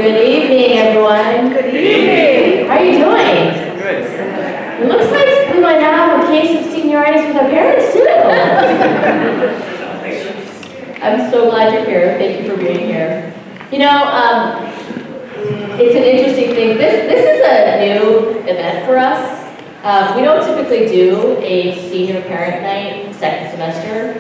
Good evening, everyone. Good evening. How are you doing? Good. It looks like we might now have a case of senioritis with our parents, too. I'm so glad you're here. Thank you for being here. You know, it's an interesting thing. This is a new event for us. We don't typically do a senior parent night second semester.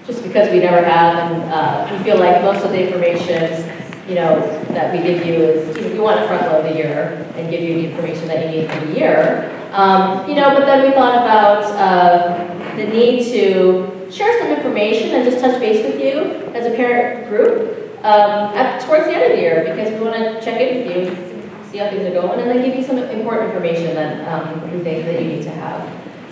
Just because we never have, and we feel like most of the information, that we give you is, we want to front load the year and give you the information that you need for the year. But then we thought about the need to share some information and just touch base with you as a parent group towards the end of the year, because we want to check in with you, see how things are going, and then give you some important information that we think that you need to have.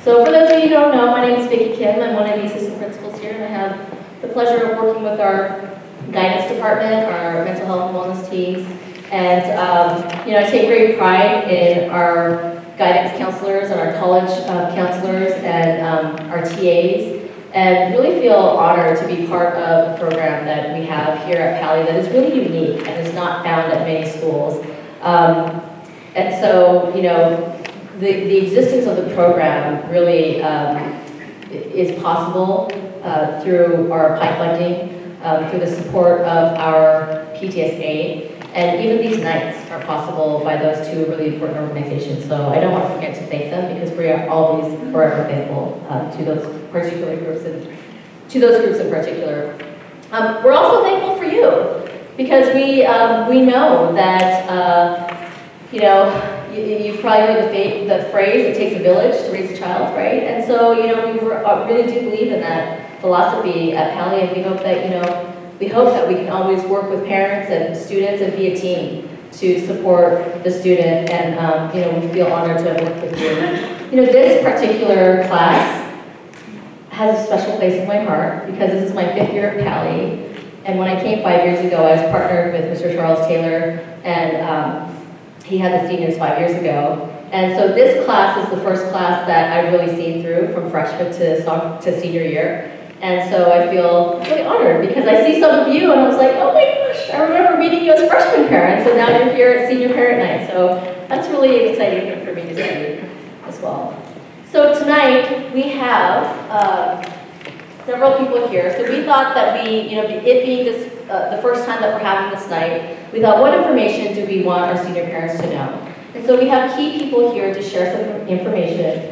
So for those of you who don't know, my name is Vicki Kim. I'm one of the assistant principals here, and I have the pleasure of working with our guidance department, our mental health and wellness teams. And I take great pride in our guidance counselors and our college counselors and our TAs, and really feel honored to be part of a program that we have here at Paly that is really unique and is not found at many schools. And so, the existence of the program really is possible through our PI funding, through the support of our PTSA, and even these nights are possible by those two really important organizations. So I don't want to forget to thank them, because we are always forever thankful to those particular groups and to those groups in particular. We're also thankful for you, because we know that you've probably heard the phrase, it takes a village to raise a child, right? And so, we really do believe in that philosophy at Paly, and we hope that we can always work with parents and students and be a team to support the student, and we feel honored to have worked with you. This particular class has a special place in my heart, because this is my 5th year at Paly, and when I came 5 years ago, I was partnered with Mr. Charles Taylor, and he had the seniors 5 years ago. And so this class is the first class that I've really seen through from freshman to senior year. And so I feel really honored, because I see some of you and I was like, oh my gosh, I remember meeting you as freshman parents, and now you're here at senior parent night. So that's really exciting thing for me to see as well. So tonight we have several people here. So we thought that it being this the first time that we're having this night, we thought, what information do we want our senior parents to know? And so we have key people here to share some information.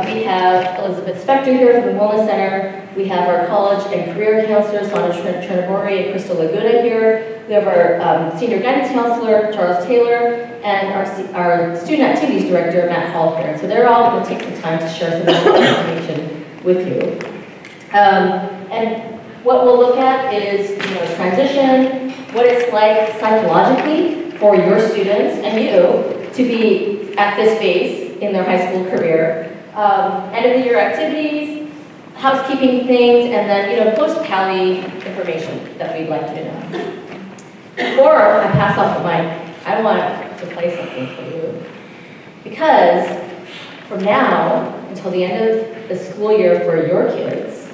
We have Elizabeth Spector here from the Wellness Center. We have our college and career counselor, Sonia Trinabori and Crystal Laguna here. We have our senior guidance counselor, Charles Taylor, and our student activities director, Matt Hall here. And so they're all going to take some time to share some information with you. And what we'll look at is, transition, what it's like psychologically for your students and you to be at this phase in their high school career. End of the year activities, housekeeping things, and then, post-Paly information that we'd like you to know. Before I pass off the mic, I want to play something for you. Because from now until the end of the school year for your kids,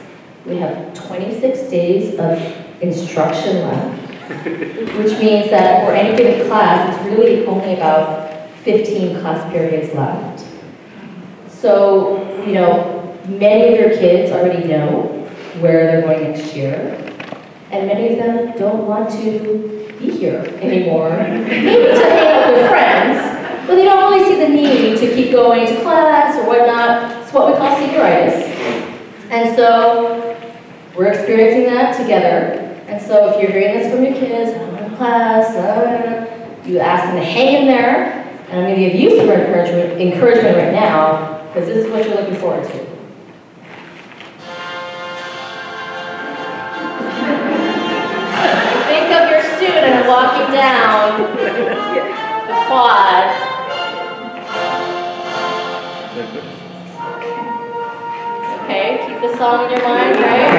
we have 26 days of instruction left, which means that for any given class, it's really only about 15 class periods left. So, many of your kids already know where they're going next year, and many of them don't want to be here anymore. Maybe to hang out with friends, but they don't really see the need to keep going to class or whatnot. It's what we call senioritis. And so, we're experiencing that together. And so if you're hearing this from your kids, I'm going to class, you ask them to hang in there, and I'm going to give you some encouragement right now, because this is what you're looking forward to. Think of your student walking down the quad. Okay, keep the song in your mind, right?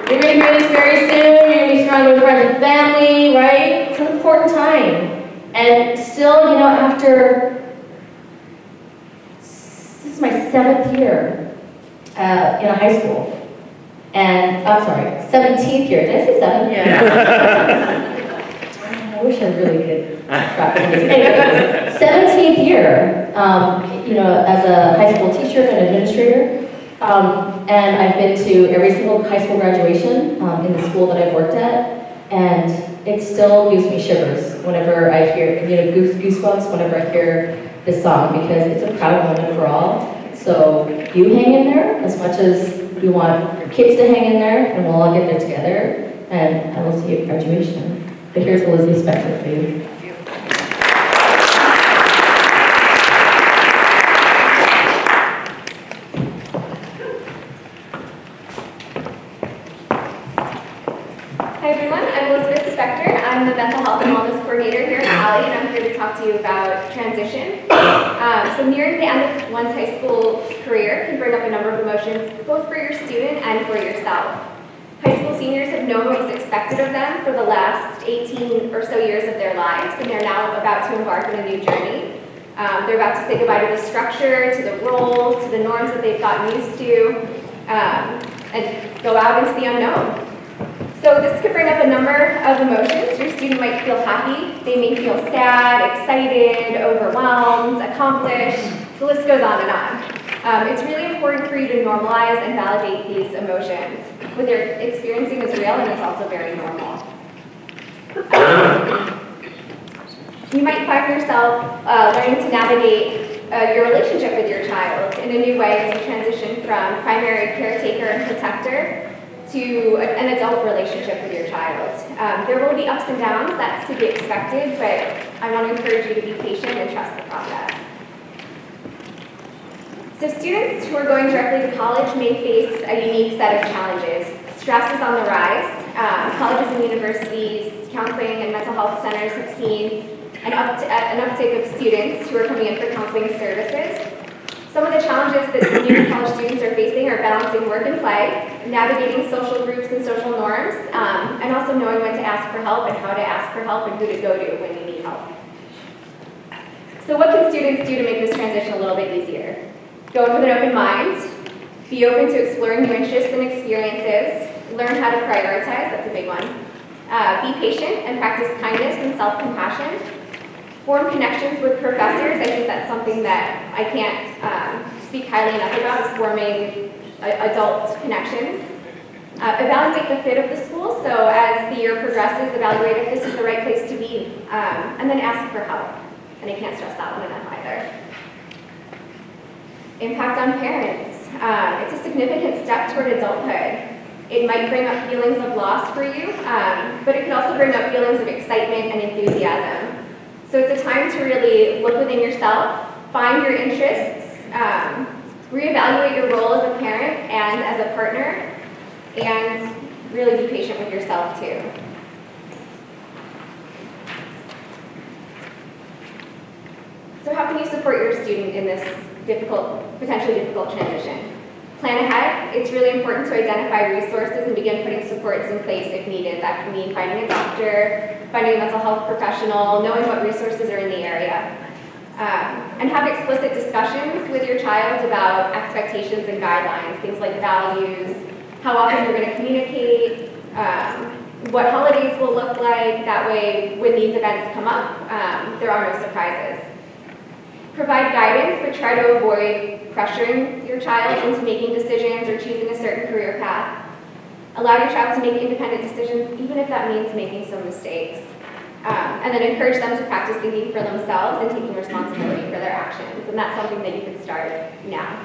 You're going to hear this very soon. You're going to be surrounded with friends and family, right? It's an important time. And still, after, this is my 7th year in a high school. And, I'm sorry, 17th year. Did I say 7? Yeah. I wish I really could track the days. Anyway, 17th year, you know, as a high school teacher and administrator. And I've been to every single high school graduation in the school that I've worked at. And it still gives me shivers whenever I hear, you know, goosebumps whenever I hear this song, because it's a proud moment for all. So you hang in there as much as we want your kids to hang in there, and we'll all get there together, and I will see you at graduation. But here's Elizabeth Spector for you. Hi everyone, I'm Elizabeth Spector. I'm the Mental Health and Wellness Coordinator here at Paly, and I'm here to talk to you about transition. So nearing the end of one's high school career can bring up a number of emotions, both for your student and for yourself. High school seniors have known what was expected of them for the last 18 or so years of their lives, and they're now about to embark on a new journey. They're about to say goodbye to the structure, to the roles, to the norms that they've gotten used to, and go out into the unknown. So this could bring up a number of emotions. Your student might feel happy, they may feel sad, excited, overwhelmed, accomplished, the list goes on and on. It's really important for you to normalize and validate these emotions. What they're experiencing is real, and it's also very normal. You might find yourself learning to navigate your relationship with your child in a new way as you transition from primary caretaker and protector to an adult relationship with your child. There will be ups and downs, that's to be expected, but I want to encourage you to be patient and trust the process. So students who are going directly to college may face a unique set of challenges. Stress is on the rise. Colleges and universities, counseling and mental health centers have seen an uptick of students who are coming in for counseling services. Some of the challenges that junior college students are facing are balancing work and play, navigating social groups and social norms, and also knowing when to ask for help and how to ask for help and who to go to when you need help. So what can students do to make this transition a little bit easier? Go in with an open mind, be open to exploring new interests and experiences, learn how to prioritize, that's a big one. Be patient and practice kindness and self-compassion. Form connections with professors. I think that's something that I can't speak highly enough about, is forming adult connections. Evaluate the fit of the school, so as the year progresses, evaluate if this is the right place to be, and then ask for help. And I can't stress that one enough either. Impact on parents. It's a significant step toward adulthood. It might bring up feelings of loss for you, but it can also bring up feelings of excitement and enthusiasm. So it's a time to really look within yourself, find your interests, reevaluate your role as a parent and as a partner, and really be patient with yourself too. So how can you support your student in this potentially difficult transition? Plan ahead. It's really important to identify resources and begin putting supports in place if needed. That can mean finding a doctor, finding a mental health professional, knowing what resources are in the area. And have explicit discussions with your child about expectations and guidelines, things like values, how often you're going to communicate, what holidays will look like. That way, when these events come up, there are no surprises. Provide guidance, but try to avoid pressuring your child into making decisions or choosing a certain career path. Allow your child to make independent decisions, even if that means making some mistakes. And then encourage them to practice thinking for themselves and taking responsibility for their actions. And that's something that you can start now.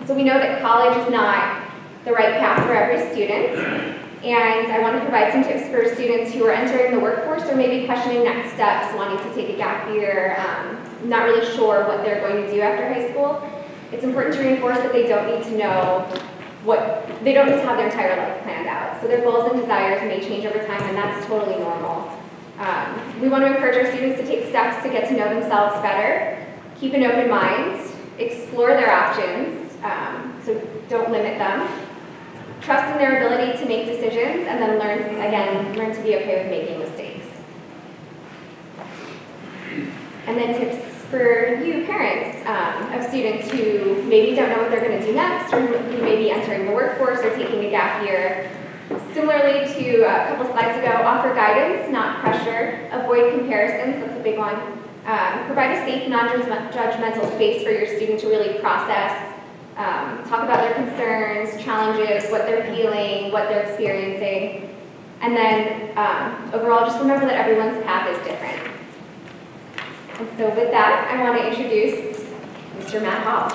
So we know that college is not the right path for every student. And I want to provide some tips for students who are entering the workforce or maybe questioning next steps, wanting to take a gap year, not really sure what they're going to do after high school. It's important to reinforce that they don't need to know they don't need to have their entire life planned out. So their goals and desires may change over time, and that's totally normal. We want to encourage our students to take steps to get to know themselves better, keep an open mind, explore their options, so don't limit them. Trust in their ability to make decisions, and then learn to be okay with making mistakes. And then tips for you parents of students who maybe don't know what they're going to do next, or who may be entering the workforce or taking a gap year. Similarly to a couple slides ago, offer guidance, not pressure. Avoid comparisons, that's a big one. Provide a safe, non-judgmental space for your student to really process, talk about their concerns, challenges, what they're feeling, what they're experiencing. And then overall, just remember that everyone's path is different. And so with that, I want to introduce Mr. Matt Hall.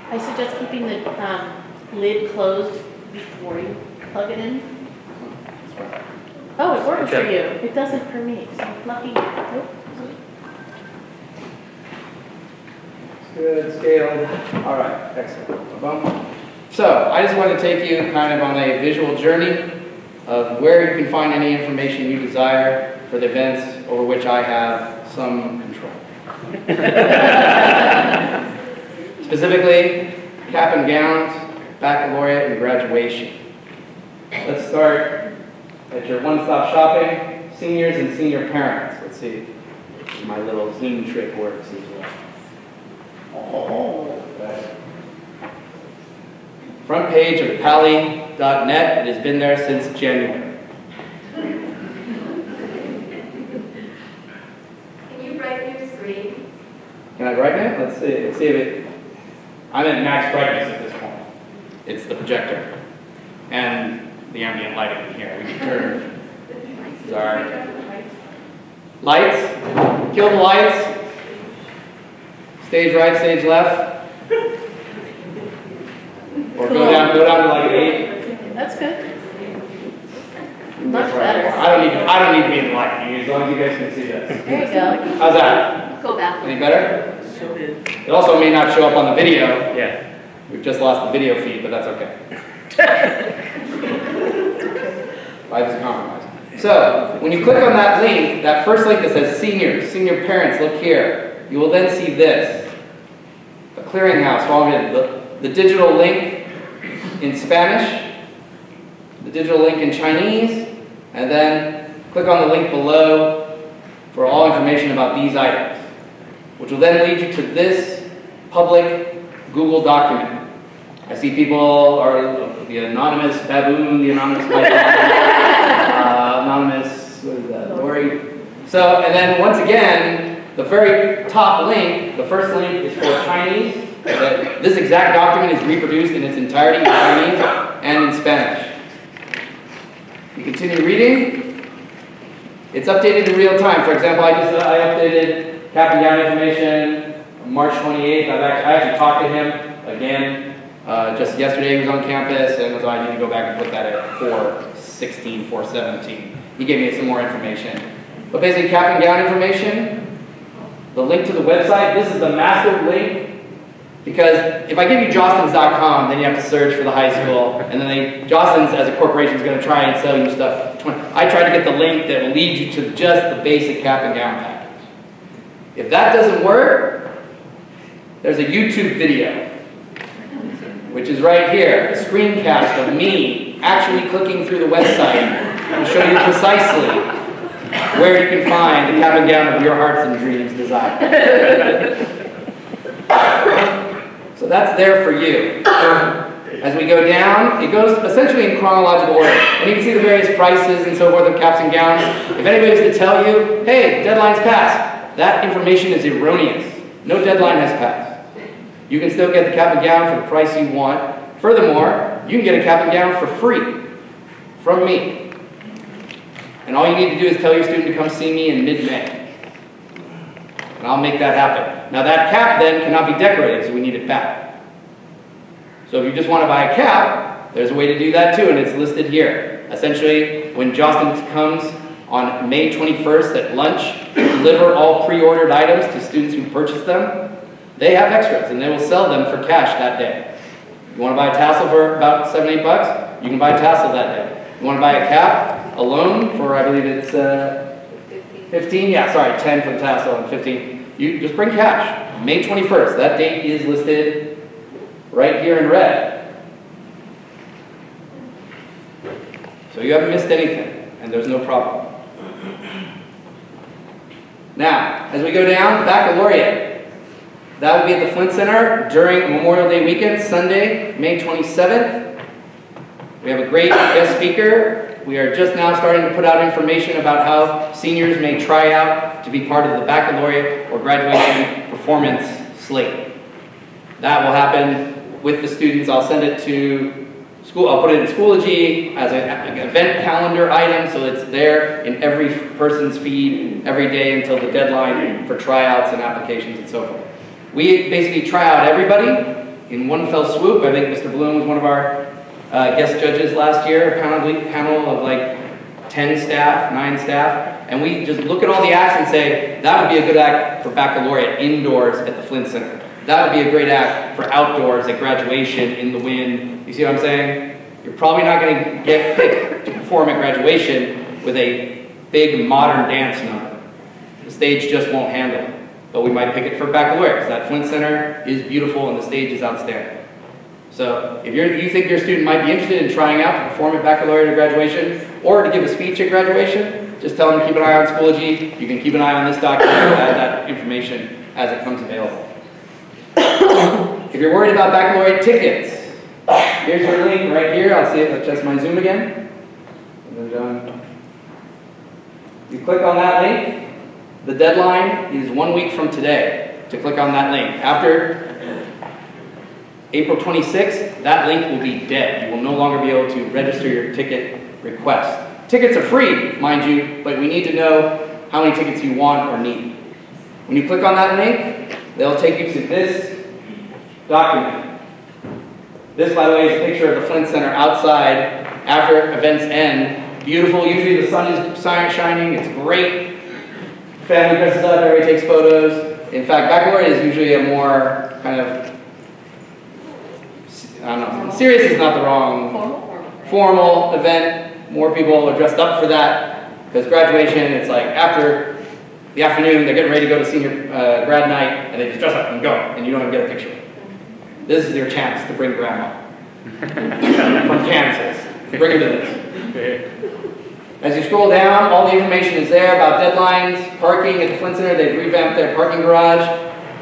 I suggest keeping the lid closed before you plug it in. Oh, it works for you. It doesn't for me, so lucky. Nope. Good, scaled. All right, excellent. Boom. So I just want to take you kind of on a visual journey of where you can find any information you desire for the events over which I have some control. Specifically, cap and gowns, baccalaureate, and graduation. Let's start at your one-stop shopping, seniors and senior parents. Let's see if my little Zoom trick works as well. Oh, okay. Front page of Paly.net. It has been there since January. Can you brighten your screen? Can I brighten it? Let's see. Let's see if it. I'm at max brightness at this point. It's the projector and the ambient lighting in here. We can turn. Sorry. Lights. Kill the lights. Stage right, stage left. Or go down to like an 8. That's good. Much better. I don't need to be in the light, as long as you guys can see this. There you go. How's that? Go back. Any better? So good. It also may not show up on the video. Yeah. We've just lost the video feed, but that's okay. Life is a compromise. So, when you click on that link, that first link that says seniors, senior parents, look here, you will then see this. The clearinghouse, the digital link in Spanish, the digital link in Chinese, and then click on the link below for all information about these items, which will then lead you to this public Google document. I see people are the anonymous baboon, the anonymous anonymous, what is that, Lori? So, and then once again, the very top link, the first link is for Chinese. This exact document is reproduced in its entirety in Chinese and in Spanish. You continue reading. It's updated in real time. For example, I updated cap and gown information on March 28th. I actually talked to him again just yesterday. He was on campus, and so I need to go back and put that at 4/16, 4/17. He gave me some more information. But basically, cap and gown information, the link to the website, this is the master link. Because if I give you jostens.com, then you have to search for the high school, and then Jostens as a corporation is going to try and sell you stuff. I tried to get the link that will lead you to just the basic cap and gown package. If that doesn't work, there's a YouTube video, which is right here, a screencast of me actually clicking through the website to show you precisely where you can find the cap and gown of your hearts and dreams desire. So that's there for you. As we go down, it goes essentially in chronological order. And you can see the various prices and so forth of caps and gowns. If anybody's to tell you, hey, deadline's passed, that information is erroneous. No deadline has passed. You can still get the cap and gown for the price you want. Furthermore, you can get a cap and gown for free from me. And all you need to do is tell your student to come see me in mid-May. And I'll make that happen. Now that cap then cannot be decorated, so we need it back. So if you just want to buy a cap, there's a way to do that too, and it's listed here. Essentially, when Jostens comes on May 21st at lunch, deliver all pre-ordered items to students who purchase them. They have extras, and they will sell them for cash that day. You want to buy a tassel for about $7, $8? You can buy a tassel that day. You want to buy a cap alone for, I believe it's 15? Yeah, sorry, 10 for the tassel and 15. You just bring cash. May 21st, that date is listed right here in red. So you haven't missed anything, and there's no problem. Now, as we go down, Baccalaureate. That will be at the Flint Center during Memorial Day weekend, Sunday, May 27th. We have a great guest speaker. We are just now starting to put out information about how seniors may try out to be part of the Baccalaureate or graduation performance slate. That will happen with the students. I'll send it to school. I'll put it in Schoology as an event calendar item, so it's there in every person's feed every day until the deadline for tryouts and applications and so forth. We basically try out everybody in one fell swoop. I think Mr. Bloom was one of our guest judges last year, a panel of like 10 staff, 9 staff, and we just look at all the acts and say, that would be a good act for Baccalaureate indoors at the Flint Center. That would be a great act for outdoors at graduation in the wind. You see what I'm saying? You're probably not going to get picked to perform at graduation with a big modern dance number. The stage just won't handle it. But we might pick it for Baccalaureate, because that Flint Center is beautiful and the stage is outstanding. So if you think your student might be interested in trying out to perform at Baccalaureate or graduation, or to give a speech at graduation, just tell them to keep an eye on Schoology. You can keep an eye on this document and add that information as it comes available. If you're worried about Baccalaureate tickets, here's your link right here. I'll see if I adjust my zoom again. You click on that link. The deadline is 1 week from today to click on that link. After April 26th, that link will be dead. You will no longer be able to register your ticket request. Tickets are free, mind you, but we need to know how many tickets you want or need. When you click on that link, they'll take you to this document. This, by the way, is a picture of the Flint Center outside after events end. Beautiful. Usually the sun is shining. It's great. Family dresses up, everybody takes photos. In fact, Baccalaureate is usually a more kind of, I don't know, serious is not the wrong, formal event. More people are dressed up for that, because graduation, it's like after the afternoon, they're getting ready to go to senior grad night, and they just dress up and go, and you don't even get a picture. This is your chance to bring grandma from Kansas. Bring her to this. As you scroll down, all the information is there about deadlines, parking at the Flint Center. They've revamped their parking garage.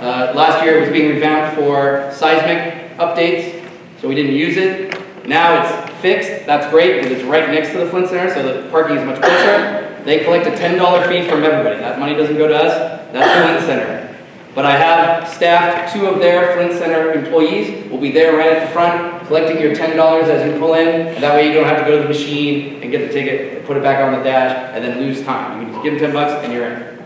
Last year it was being revamped for seismic updates, so we didn't use it. Now it's fixed. That's great because it's right next to the Flint Center, so the parking is much closer. They collect a $10 fee from everybody. That money doesn't go to us. That's the Flint Center. But I have staffed 2 of their Flint Center employees. Will be there right at the front, collecting your $10 as you pull in. And that way you don't have to go to the machine and get the ticket, and put it back on the dash, and then lose time. You can just give them $10 and you're in.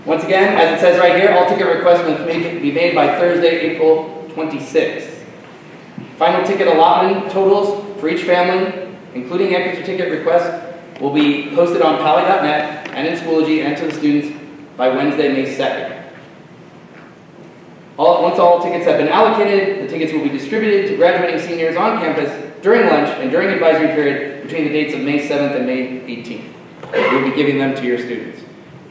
Once again, as it says right here, all ticket requests must be made by Thursday, April 26th. Final ticket allotment totals for each family, including extra ticket requests, will be posted on Paly.net and in Schoology and to the students by Wednesday, May 2nd. Once all tickets have been allocated, the tickets will be distributed to graduating seniors on campus during lunch and during advisory period between the dates of May 7th and May 18th. You'll be giving them to your students.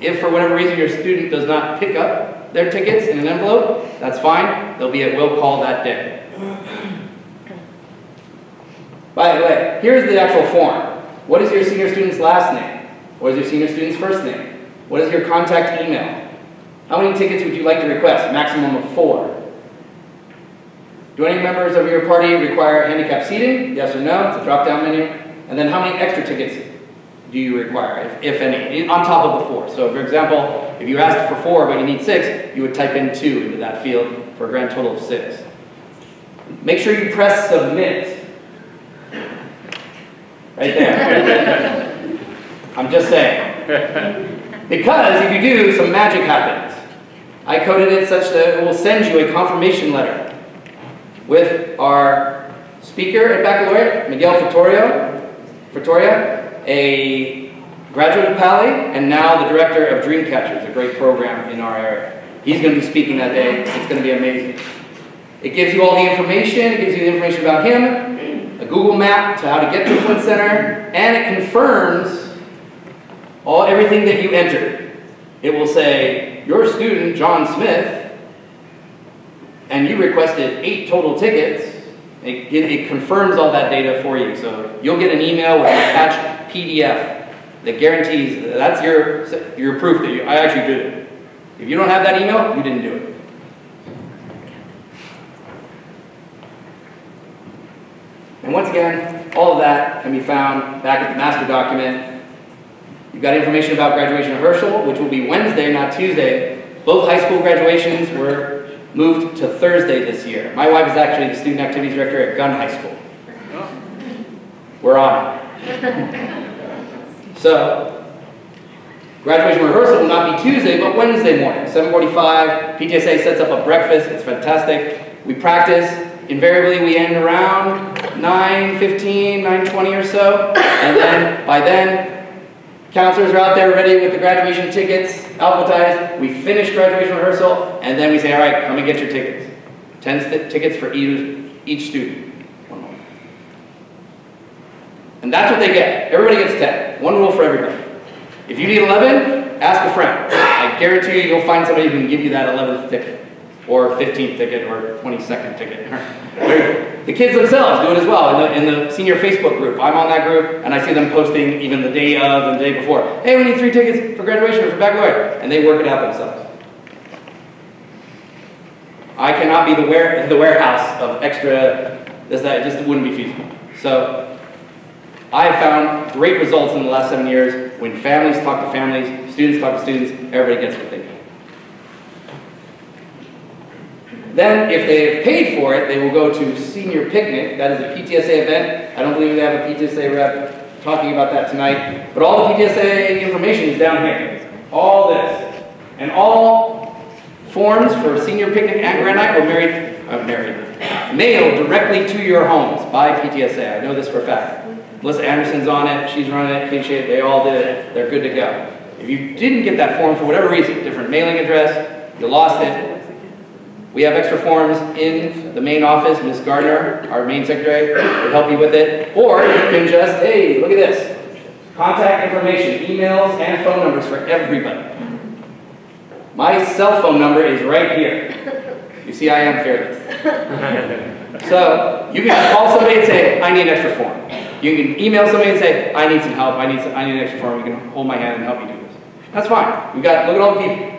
If for whatever reason your student does not pick up their tickets in an envelope, that's fine. They'll be at will call that day. By the way, here's the actual form. What is your senior student's last name? What is your senior student's first name? What is your contact email? How many tickets would you like to request? Maximum of 4. Do any members of your party require handicap seating? Yes or no? It's a drop-down menu. And then how many extra tickets do you require, if any, on top of the 4? So for example, if you asked for 4 but you need 6, you would type in 2 into that field for a grand total of 6. Make sure you press submit. Right there. I'm just saying. Because if you do, some magic happens. I coded it such that it will send you a confirmation letter with our speaker at Baccalaureate, Miguel Fittorio, Pretoria, a graduate of Paly, and now the director of Dreamcatchers, a great program in our area. He's going to be speaking that day. It's going to be amazing. It gives you all the information. It gives you the information about him, a Google map to how to get to Flint Center, and it confirms everything that you entered. It will say, your student, John Smith, and you requested 8 total tickets. It confirms all that data for you. So you'll get an email with an attached PDF that guarantees that's your proof that I actually did it. If you don't have that email, you didn't do it. And once again, all of that can be found back at the master document. You've got information about graduation rehearsal, which will be Wednesday, not Tuesday. Both high school graduations were moved to Thursday this year. My wife is actually the student activities director at Gunn High School. We're on it. So, graduation rehearsal will not be Tuesday, but Wednesday morning, 7:45. PTSA sets up a breakfast. It's fantastic. We practice. Invariably, we end around 9:15, 9:20 or so. And then, by then, counselors are out there ready with the graduation tickets, alphabetized. We finish graduation rehearsal, and then we say, all right, come and get your tickets. 10 tickets for each student. One moment. And that's what they get. Everybody gets 10. One rule for everybody. If you need 11, ask a friend. I guarantee you, you'll find somebody who can give you that 11th ticket, or 15th ticket, or 22nd ticket. The kids themselves do it as well in the senior Facebook group. I'm on that group, and I see them posting even the day of and the day before. Hey, we need 3 tickets for graduation or for baccalaureate, and they work it out themselves. I cannot be the warehouse of extra this, that. It just wouldn't be feasible. So I've found great results in the last 7 years when families talk to families, students talk to students, everybody gets what they need. Then, if they've paid for it, they will go to Senior Picnic. That is a PTSA event. I don't believe they have a PTSA rep talking about that tonight. But all the PTSA information is down here. All this. And all forms for Senior Picnic and Grand Night were mailed directly to your homes by PTSA. I know this for a fact. Melissa Anderson's on it. She's running it. Kate Shade, they all did it. They're good to go. If you didn't get that form for whatever reason, different mailing address, you lost it, we have extra forms in the main office. Ms. Gardner, our main secretary, will help you with it. Or you can just, hey, look at this. Contact information, emails, and phone numbers for everybody. My cell phone number is right here. You see, I am fearless. So you can call somebody and say, I need an extra form. You can email somebody and say, I need some help. I need an extra form. You can hold my hand and help me do this. That's fine. Look at all the people.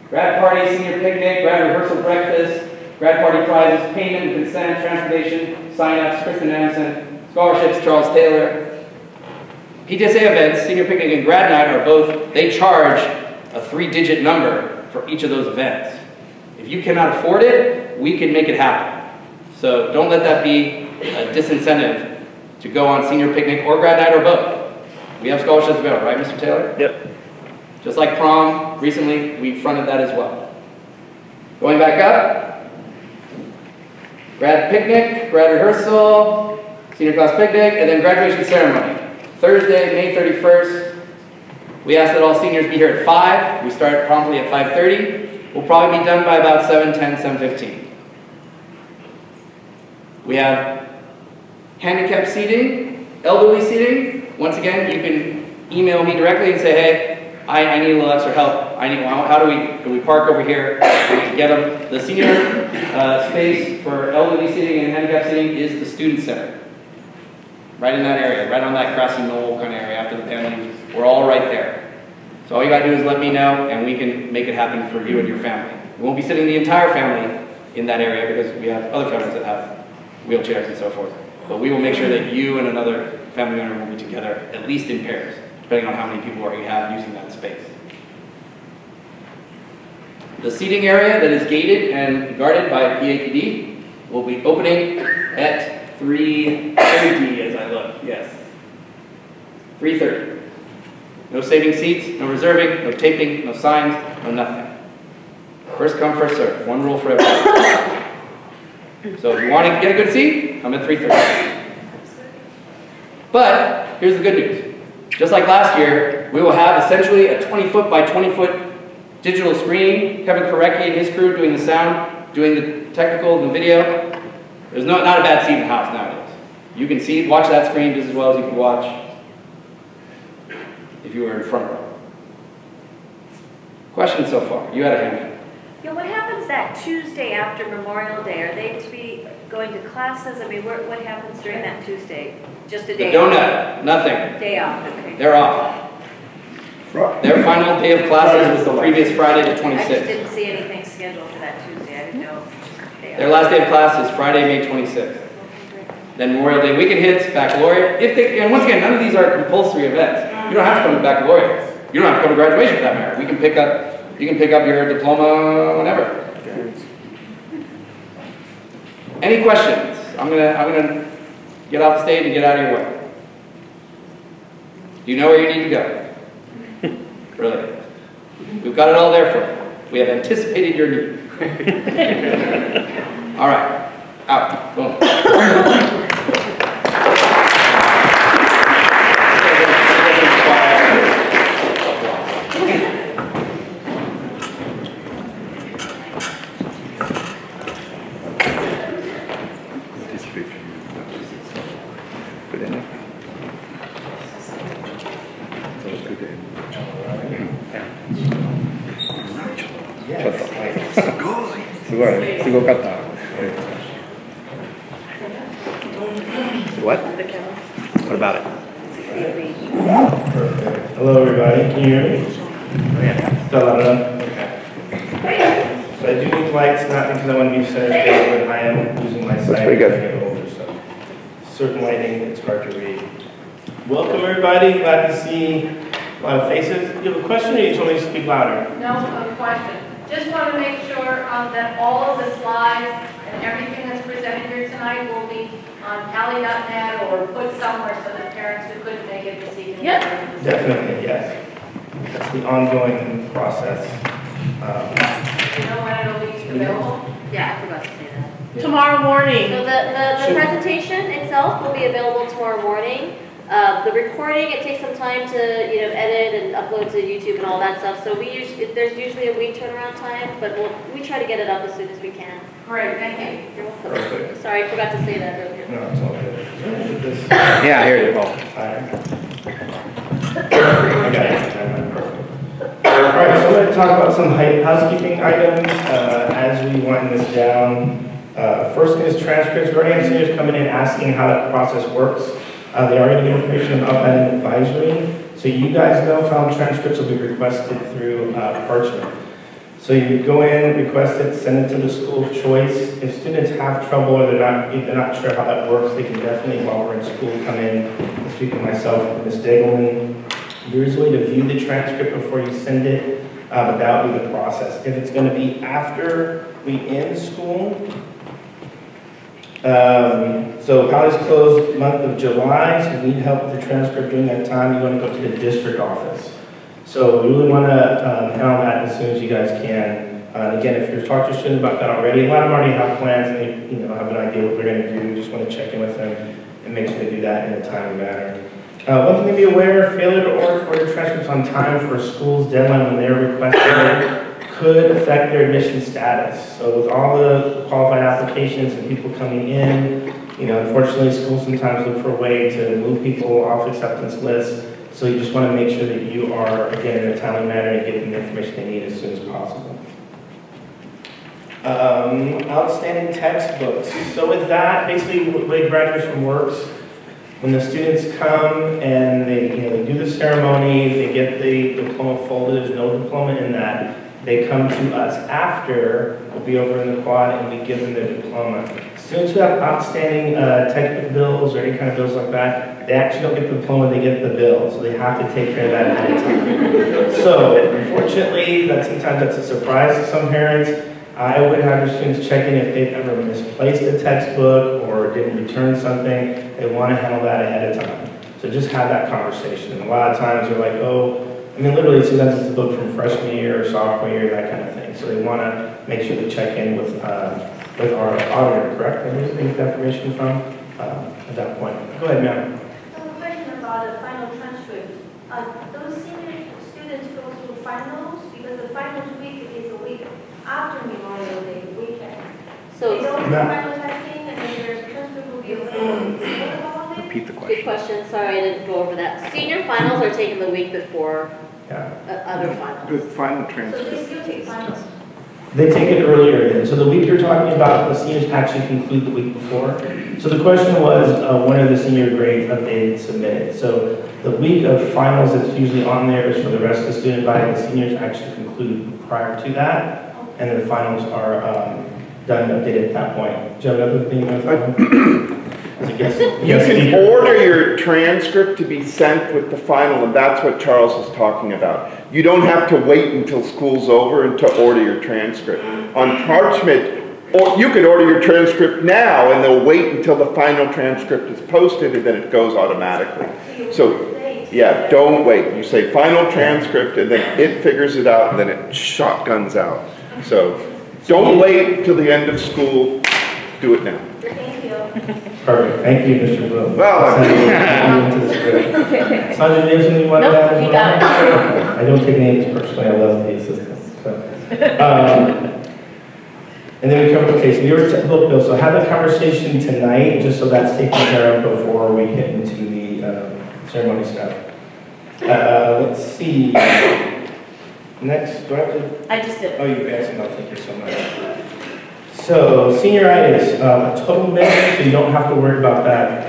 Grad party, senior picnic, grad rehearsal breakfast, grad party prizes, payment and consent, transportation, sign-ups, Kristen Anderson, scholarships, Charles Taylor. PTSA events, senior picnic and grad night are both, they charge a 3-digit number for each of those events. If you cannot afford it, we can make it happen. So don't let that be a disincentive to go on senior picnic or grad night or both. We have scholarships available, right, Mr. Taylor? Yep. Just like prom, recently, we fronted that as well. Going back up, grad picnic, grad rehearsal, senior class picnic, and then graduation ceremony. Thursday, May 31st. We ask that all seniors be here at 5. We start promptly at 5:30. We'll probably be done by about 7:10, 7:15. We have handicapped seating, elderly seating. Once again, you can email me directly and say, hey, I need a little extra help. How do we park over here? We can get them. The senior space for elderly seating and handicapped seating is the student center. Right in that area, right on that grassy knoll kind of area after the family. We're all right there. So all you gotta do is let me know and we can make it happen for you and your family. We won't be sitting the entire family in that area because we have other families that have wheelchairs and so forth. But we will make sure that you and another family member will be together, at least in pairs, depending on how many people you have using that space. The seating area that is gated and guarded by PAPD will be opening at 3:30 as I look, yes. 3:30. No saving seats, no reserving, no taping, no signs, no nothing. First come, first serve. One rule for everyone. So if you want to get a good seat, come at 3:30. But here's the good news. Just like last year, we will have essentially a 20-foot by 20-foot digital screen. Kevin Korecki and his crew doing the sound, doing the technical and the video. There's not a bad seat in the house nowadays. You can see, watch that screen just as well as you can watch if you were in front row. Questions so far? You had a hand. Yeah, what happens that Tuesday after Memorial Day? Are they to be going to classes? I mean, what happens during that Tuesday? Just a The day donut, off? nothing. Day off, okay. They're off. Their final day of classes was the previous Friday, the 26th. I just didn't see anything scheduled for that Tuesday. I didn't know. Their last day of class is Friday, May 26th. Then Memorial Day weekend hits, Baccalaureate. And once again, none of these are compulsory events. You don't have to come to Baccalaureate. You don't have to come to graduation for that matter. You can pick up your diploma whenever. Any questions? I'm gonna get off the stage and get out of your way. You know where you need to go. Really. We've got it all there for you. We have anticipated your need. All right. Out. Boom. What? What about it? Hello, everybody. Can you hear me? Still loud enough? Okay. So I do need lights, not because I want to be center stage, but I am using my sight to get over. So certain lighting, it's hard to read. Welcome, everybody. Glad to see a lot of faces. Do you have a question, or you told me to speak louder? No, no question. Just want to make sure that all of the slides and everything that's presented here tonight will be on Paly.net or put somewhere so that parents who couldn't make it this evening. Yep. Definitely, yes. That's the ongoing process. You know when it'll be available? Yeah, I forgot to say that. Tomorrow morning. So the presentation itself will be available tomorrow morning. The recording, it takes some time to edit and upload to YouTube and all that stuff. So there's usually a week turnaround time, but we try to get it up as soon as we can. Great, thank you. You're welcome. Perfect. Sorry, I forgot to say that earlier. No, it's all good. Yeah, here you go. Alright, so I'm going to talk about some housekeeping items as we wind this down. First thing is transcripts. We already have seniors coming in asking how that process works. They are getting information about that in advisory. So you guys know how transcripts will be requested through Parchment. So you go in, request it, send it to the school of choice. If students have trouble or they're not sure how that works, they can definitely, while we're in school, come in and speak with myself and Ms. Dagelman. There's a way to view the transcript before you send it, but that will be the process. If it's going to be after we end school, so Paly's closed month of July, so if you need help with the transcript during that time, you want to go to the district office. So we really want to handle that as soon as you guys can. Again, if you've talked to your student about that already, a lot of them already have plans and they have an idea what they're going to do. We just want to check in with them and make sure they do that in a timely manner. One thing to be aware, failure to order transcripts on time for a school's deadline when they're requested could affect their admission status. So with all the qualified applications and people coming in, unfortunately schools sometimes look for a way to move people off acceptance lists. So you just want to make sure that you are, again, in a timely manner and get them the information they need as soon as possible. Outstanding textbooks. So with that, basically the way graduation works, when the students come and they do the ceremony, they get the diploma folded, there's no diploma in that. They come to us after, we'll be over in the quad and we give them their diploma. Students who have outstanding textbook bills or any kind of bills like that, they actually don't get the diploma, they get the bill. So they have to take care of that ahead of time. So unfortunately, sometimes that's a surprise to some parents. I would have your students check in if they've ever misplaced a textbook or didn't return something. They want to handle that ahead of time. So just have that conversation. A lot of times they're like, literally sometimes it's a book from freshman year or sophomore year, that kind of thing. So they want to make sure they check in with our auditor, correct? And where do you get the information from at that point? Go ahead, ma'am. Question about the final transcript. Those senior students go through finals because the finals week is a week after Memorial Day weekend. So, They don't do final testing and then their transcript will be available before the holiday. Repeat the good question. question, sorry, I didn't go over that. Senior finals are taken the week before Yeah. other The finals. final So transcript. they still take finals. They take it earlier then. So the week you're talking about, the seniors actually conclude the week before. So the question was, when are the senior grades updated and submitted? So the week of finals that's usually on there is for the rest of the student body. The seniors actually conclude prior to that, and the finals are done and updated at that point. Do you have another thing you want to You can order your transcript to be sent with the final, and that's what Charles is talking about. You don't have to wait until school's over and to order your transcript. On parchment, or you could order your transcript now, and they'll wait until the final transcript is posted, and then it goes automatically. So, yeah, don't wait. You say final transcript, and then it figures it out, and then it shotguns out. So, don't wait until the end of school. Do it now. Thank you. Perfect. Thank you, Mr. Will. Well, Sandra, do you have something you want to Nope, add? you got it. I don't take any of this personally. I love the assistants. So, and then we cover, okay, so we were book bill. So have a conversation tonight, just so that's taken care of before we get into the ceremony stuff. Let's see. Next, do I have to? I just did. Oh, you asked me. Oh, thank you so much. So, senioritis, a total myth, so you don't have to worry about that.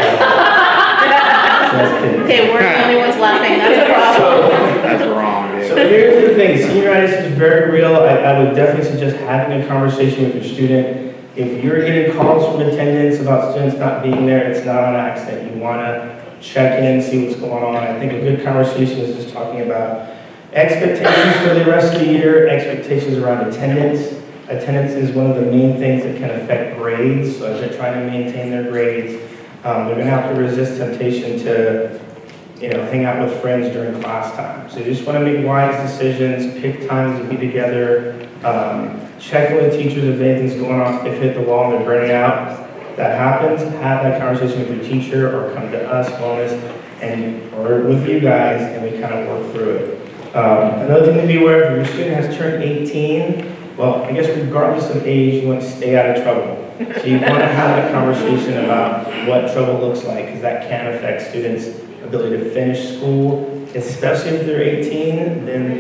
Just kidding. Okay, we're the only ones laughing, that's a problem. that's wrong. So here's the thing, senioritis is very real. I would definitely suggest having a conversation with your student. If you're getting calls from attendance about students not being there, it's not on accident. You want to check in, see what's going on. I think a good conversation is just talking about expectations for the rest of the year, expectations around attendance. Attendance is one of the main things that can affect grades. So as they're trying to maintain their grades, they're going to have to resist temptation to, hang out with friends during class time. So you just want to make wise decisions, pick times to be together, check in with teachers if anything's going on, if they hit the wall and they're burning out. That happens, have that conversation with your teacher or come to us, wellness, or with you guys, and we kind of work through it. Another thing to be aware of, if your student has turned 18, well, I guess regardless of age, you want to stay out of trouble. So you want to have a conversation about what trouble looks like, because that can affect students' ability to finish school, especially if they're 18, then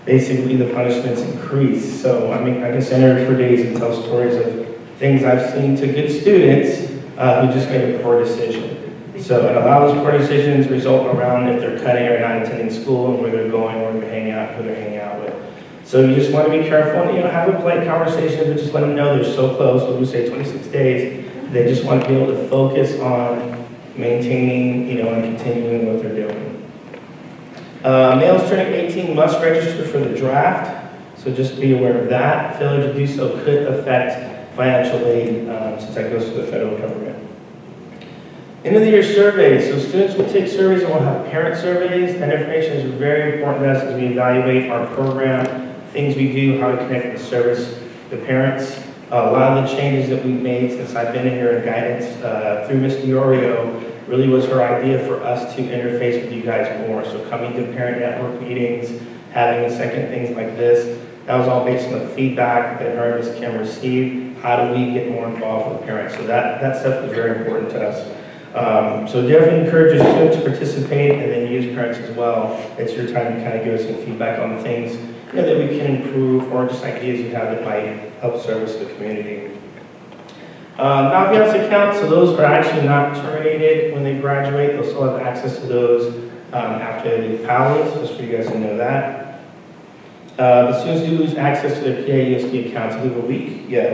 basically the punishments increase. So I can stand here for days and tell stories of things I've seen to good students who just made a poor decision. So, and a lot of those poor decisions result around if they're cutting or not attending school and where they're going, where they're hanging out, who they're hanging out with. So you just want to be careful and, have a polite conversation, but just let them know they're so close. What we say 26 days. They just want to be able to focus on maintaining, and continuing what they're doing. Males turning 18 must register for the draft. So just be aware of that. Failure to do so could affect financial aid since that goes to the federal government. End of the year surveys. So students will take surveys and we'll have parent surveys. That information is very important to us as we evaluate our program, things we do, how we connect and service the parents. A lot of the changes that we've made since I've been here in guidance through Ms. Diorio really was her idea for us to interface with you guys more. So coming to parent network meetings, having a second things like this, that was all based on the feedback that her and Ms. Kim received. How do we get more involved with parents? So that stuff is very important to us. So definitely encourage your students to participate and then use parents as well. It's your time to kind of give us some feedback on things that we can improve or just ideas you have that might help service the community. Non-fiance accounts, so those are actually not terminated when they graduate. They'll still have access to those after they leave Paly, so just for you guys to know that. The students do lose access to their PAUSD accounts, I believe a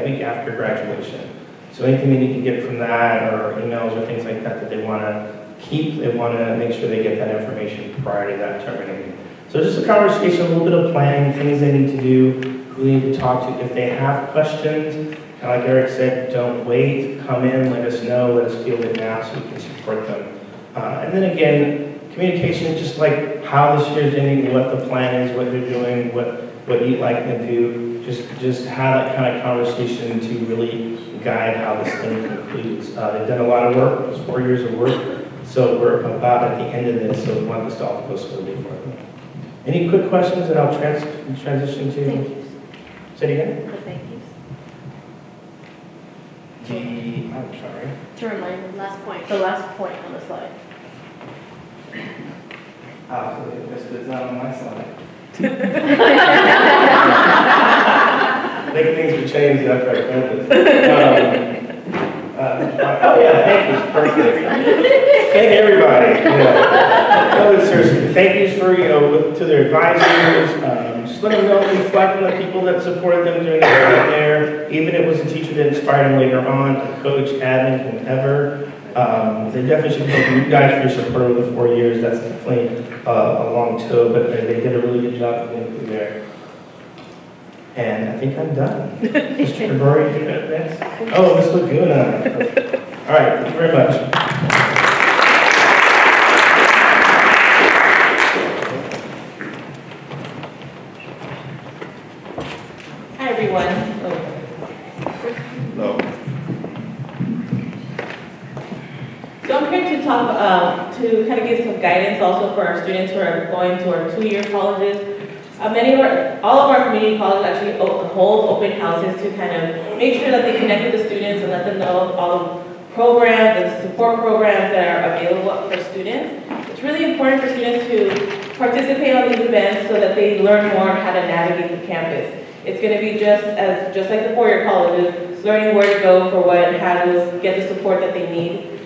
week after graduation. So anything they need to get from that or emails or things like that they want to keep, they want to make sure they get that information prior to that terminating. So just a conversation, a little bit of planning, things they need to do, who they need to talk to. If they have questions, kind of like Eric said, don't wait, come in, let us know, let us field it now so we can support them. And then again, communication, just like how this year's ending, what the plan is, what they're doing, what you'd like to do, just have that kind of conversation to really guide how this thing concludes. They've done a lot of work, it was 4 years of work, So we're about at the end of this, so we want this to all go smoothly for them. Any quick questions, and I'll transition to. Thank you. Say it again. The thank yous. I'm sorry. To remind them, Last point. the last point on the slide. So it's not on my side. I think things will change after I finish this. Oh yeah, thank yous, perfect. Thank everybody. No, seriously, thank yous for, to their advisors. Just let them know, reflect on the people that supported them during the time there. Even if it was a teacher that inspired them later on, a coach, admin, whomever. They definitely should thank you guys for your support over the 4 years. That's definitely a long toe, but they did a really good job of getting through there. And I think I'm done. Mr. Rory, you got next? Oh, this looks good. All right, thank you very much. Hi, everyone. No. So I'm here to talk, to kind of give some guidance also for our students who are going to our 2-year colleges. All of our community colleges actually hold open houses to kind of make sure that they connect with the students and let them know all the programs and support programs that are available for students. It's really important for students to participate on these events so that they learn more how to navigate the campus. It's going to be just like the 4-year colleges, learning where to go for what, how to get the support that they need.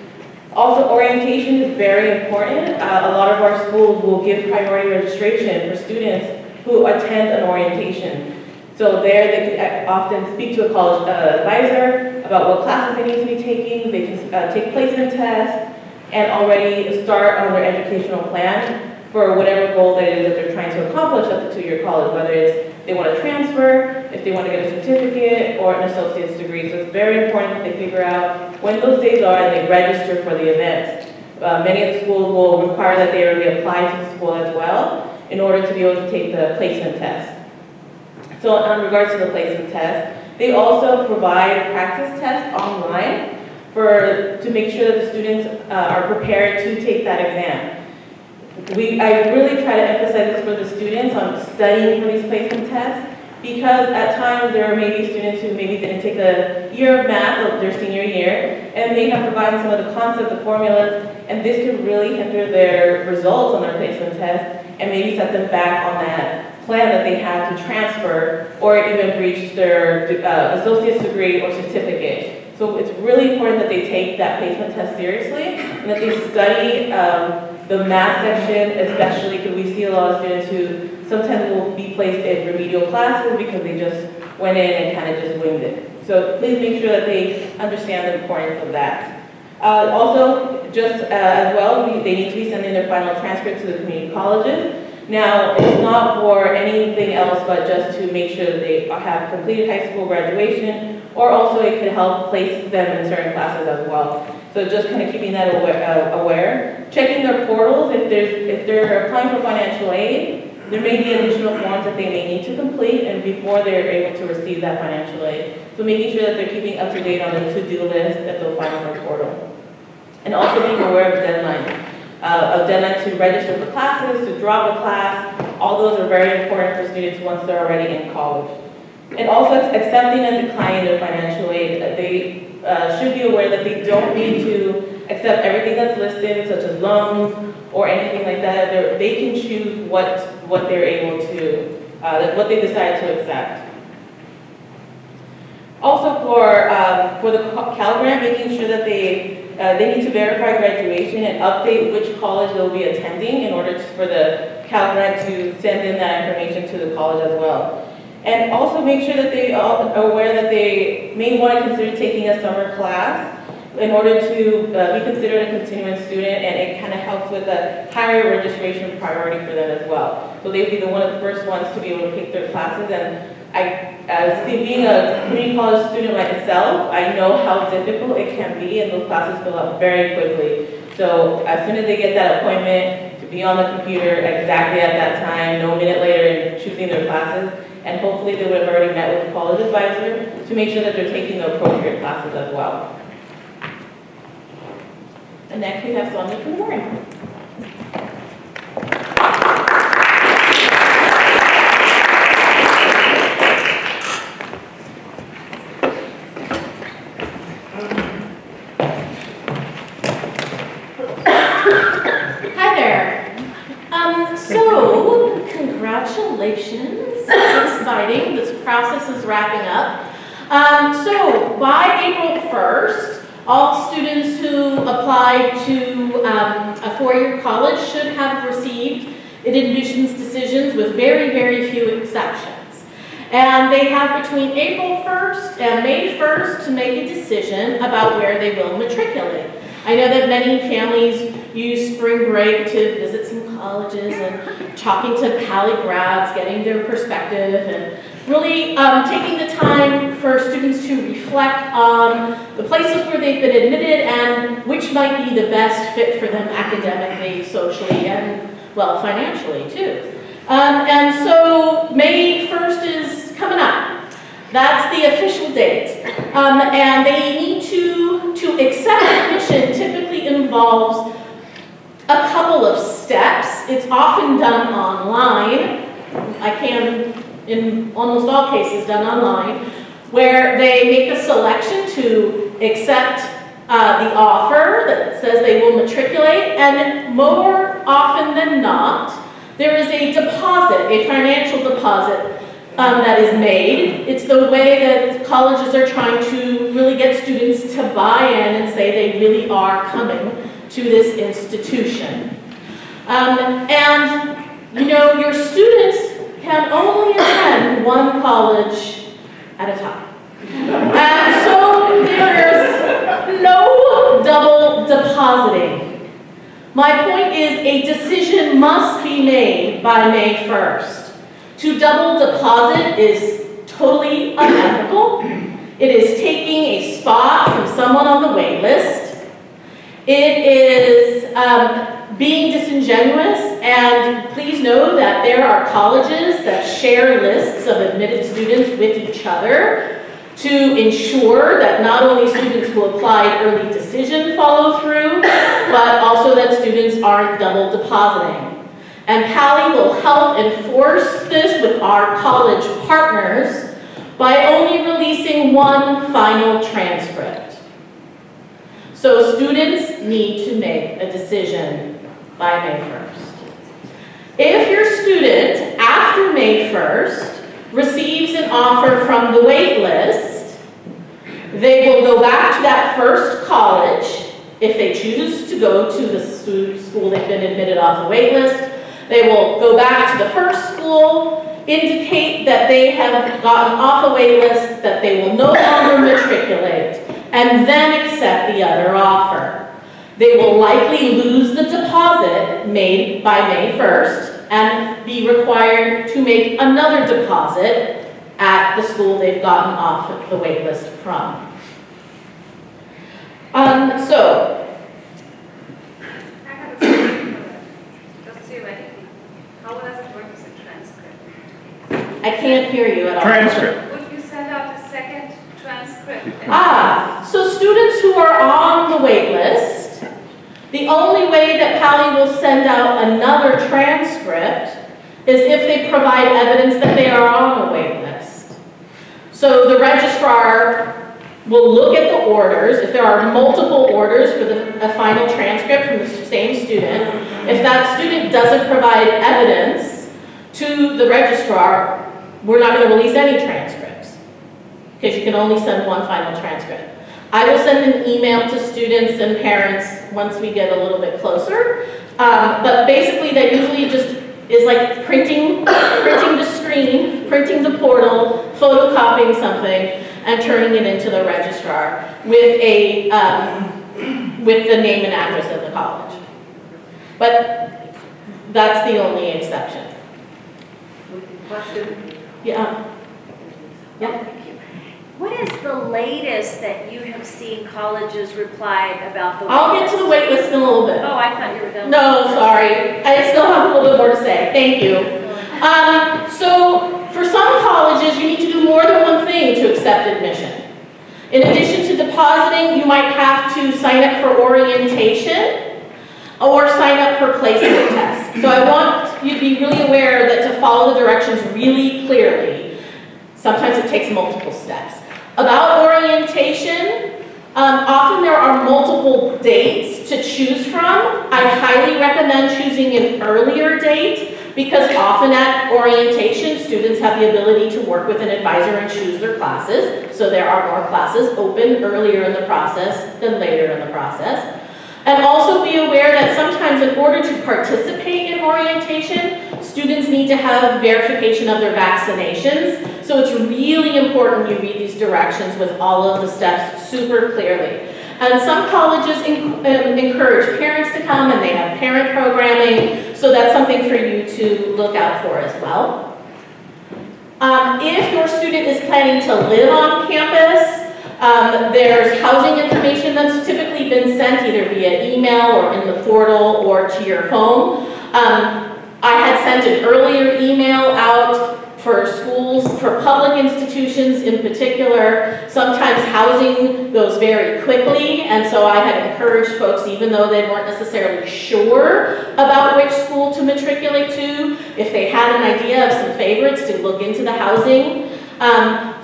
Also, orientation is very important. A lot of our schools will give priority registration for students who attend an orientation. So there they can often speak to a college advisor about what classes they need to be taking. They can take placement tests and already start on their educational plan for whatever goal that is that they're trying to accomplish at the 2-year college, whether it's they want to transfer, if they want to get a certificate or an associate's degree. So it's very important that they figure out when those days are and they register for the events. Many of the schools will require that they already apply to the school as well in order to be able to take the placement test. So in regards to the placement test, they also provide practice tests online to make sure that the students are prepared to take that exam. I really try to emphasize this for the students on studying for these placement tests, because at times there are maybe students who maybe didn't take a year of math of their senior year, and they have forgotten some of the concepts, the formulas, and this could really hinder their results on their placement test and maybe set them back on that plan that they have to transfer or even reach their associate's degree or certificate. So it's really important that they take that placement test seriously and that they study the math section, especially because we see a lot of students who sometimes will be placed in remedial classes because they just went in and kind of just winged it. So please make sure that they understand the importance of that. Also, just as well, they need to be sending their final transcript to the community colleges. Now, it's not for anything else but just to make sure that they have completed high school graduation, or also it could help place them in certain classes as well. So just kind of keeping that aware. Checking their portals, if they're applying for financial aid, there may be additional forms that they may need to complete and before they're able to receive that financial aid. So making sure that they're keeping up to date on the to-do list that they'll find on their portal. And also being aware of deadlines. A deadline to register for classes, to drop a class, all those are very important for students once they're already in college. And also accepting and declining their financial aid. They should be aware that they don't need to accept everything that's listed, such as loans or anything like that. They can choose what they're able to, what they decide to accept. Also for the Cal Grant, making sure that they need to verify graduation and update which college they'll be attending in order for the Cal Grant to send in that information to the college as well. And also make sure that they are aware that they may want to consider taking a summer class in order to be considered a continuing student, and it kind of helps with a higher registration priority for them as well. So they'd be one of the first ones to be able to pick their classes, and being a community college student myself, I know how difficult it can be, and those classes fill up very quickly. So as soon as they get that appointment, to be on the computer exactly at that time, no minute later in choosing their classes, and hopefully they would have already met with the college advisor to make sure that they're taking the appropriate classes as well. And next we have Sonia from the morning. So, congratulations. It's exciting. This process is wrapping up. So, by April 1st, all students who applied to a four-year college should have received admissions decisions with very, very few exceptions. And they have between April 1st and May 1st to make a decision about where they will matriculate. I know that many families use spring break to visit some colleges and talking to Paly grads, getting their perspective, and really taking the time for students to reflect on the places where they've been admitted and which might be the best fit for them academically, socially, and, well, financially, too. And so May 1st is coming up. That's the official date. And they need to accept admission typically involves a couple of steps. It's often done online. In almost all cases, done online, where they make a selection to accept the offer that says they will matriculate, and more often than not, there is a deposit, a financial deposit that is made. It's the way that colleges are trying to really get students to buy in and say they really are coming to this institution. And, you know, your students can only attend one college at a time. And so there's no double depositing. My point is a decision must be made by May 1st. To double deposit is totally unethical. It is taking a spot from someone on the wait list. It is being disingenuous, and please know that there are colleges that share lists of admitted students with each other to ensure that not only students who applied early decision follow through, but also that students aren't double depositing. And Paly will help enforce this with our college partners by only releasing one final transcript. So students need to make a decision by May 1st. If your student, after May 1st, receives an offer from the wait list, they will go back to that first college. If they choose to go to the school they've been admitted off the wait list, they will go back to the first school, indicate that they have gotten off a wait list, that they will no longer matriculate, and then accept the other offer. They will likely lose the deposit made by May 1st and be required to make another deposit at the school they've gotten off the wait list from. How does it work as a transcript? I can't hear you at all. Transcript. Would you send out a second transcript? So students who are on the wait list, the only way that Paly will send out another transcript is if they provide evidence that they are on the wait list. So the registrar will look at the orders. If there are multiple orders for a final transcript from the same student, if that student doesn't provide evidence to the registrar, we're not going to release any transcripts because you can only send one final transcript. I will send an email to students and parents once we get a little bit closer, but basically that usually just is like printing the screen, printing the portal, photocopying something, and turning it into the registrar with with the name and address of the college. But that's the only exception. Question? Yeah. Yeah. Thank you. What is the latest that you have seen colleges reply about the I'll get to the wait list in a little bit. Oh, I thought you were done. No, sorry. I still have a little bit more to say. Thank you. So for some colleges, you need to do more than one thing to accept admission. In addition to depositing, you might have to sign up for orientation or sign up for placement tests. So I want you to be really aware that to follow the directions really clearly. Sometimes it takes multiple steps. About orientation, often there are multiple dates to choose from. I highly recommend choosing an earlier date because often at orientation, students have the ability to work with an advisor and choose their classes. So there are more classes open earlier in the process than later in the process. And also be aware that sometimes in order to participate in orientation, students need to have verification of their vaccinations. So it's really important you read these directions with all of the steps super clearly. And some colleges encourage parents to come and they have parent programming, so that's something for you to look out for as well. If your student is planning to live on campus, there's housing information that's typically been sent either via email or in the portal or to your home. I had sent an earlier email out for schools, for public institutions in particular. Sometimes housing goes very quickly, and so I had encouraged folks, even though they weren't necessarily sure about which school to matriculate to, if they had an idea of some favorites, to look into the housing.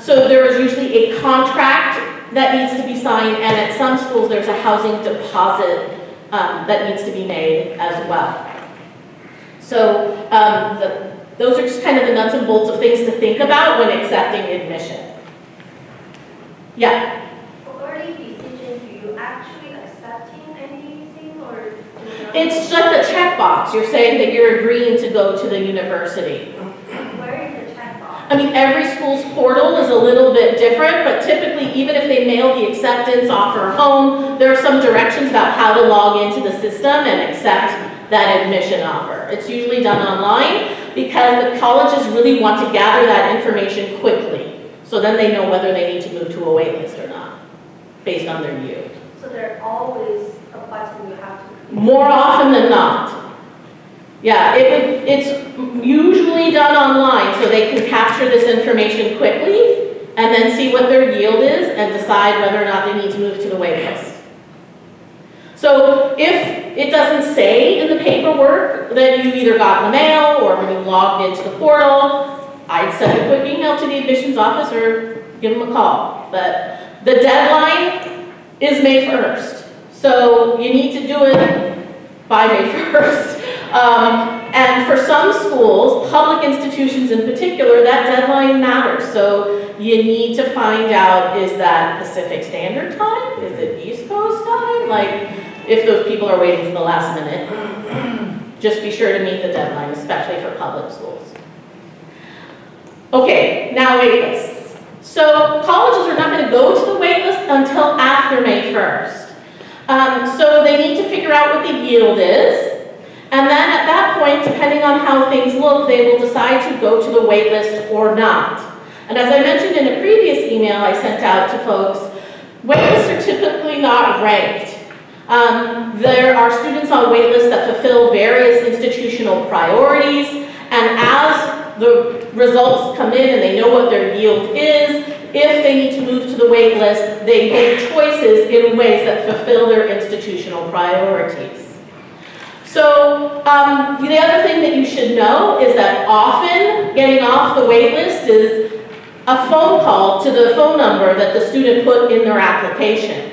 So there is usually a contract that needs to be signed, and at some schools there's a housing deposit that needs to be made as well. So those are just kind of the nuts and bolts of things to think about when accepting admission. Yeah? For early decision, do you actually accepting anything or? It's just a checkbox. You're saying that you're agreeing to go to the university. Where is the checkbox? I mean, every school's portal is a little bit different, but typically, even if they mail the acceptance offer home, there are some directions about how to log into the system and accept that admission offer. It's usually done online because the colleges really want to gather that information quickly. So then they know whether they need to move to a wait list or not, based on their yield. So there always a button you have to. More often than not. Yeah, it's usually done online so they can capture this information quickly and then see what their yield is and decide whether or not they need to move to the wait list. So if it doesn't say in the paperwork that you either got in the mail or when you logged into the portal, I'd send a quick email to the admissions office or give them a call. But the deadline is May 1st. So you need to do it by May 1st. And for some schools, public institutions in particular, that deadline matters. So you need to find out, is that Pacific Standard Time? Is it East Coast time? Like, if those people are waiting to the last minute, just be sure to meet the deadline, especially for public schools. Okay, now wait lists. So colleges are not going to go to the wait list until after May 1st. So they need to figure out what the yield is. And then at that point, depending on how things look, they will decide to go to the wait list or not. And as I mentioned in a previous email I sent out to folks, wait lists are typically not ranked. There are students on wait lists that fulfill various institutional priorities, and as the results come in and they know what their yield is, if they need to move to the wait list, they make choices in ways that fulfill their institutional priorities. So the other thing that you should know is that often getting off the wait list is a phone call to the phone number that the student put in their application.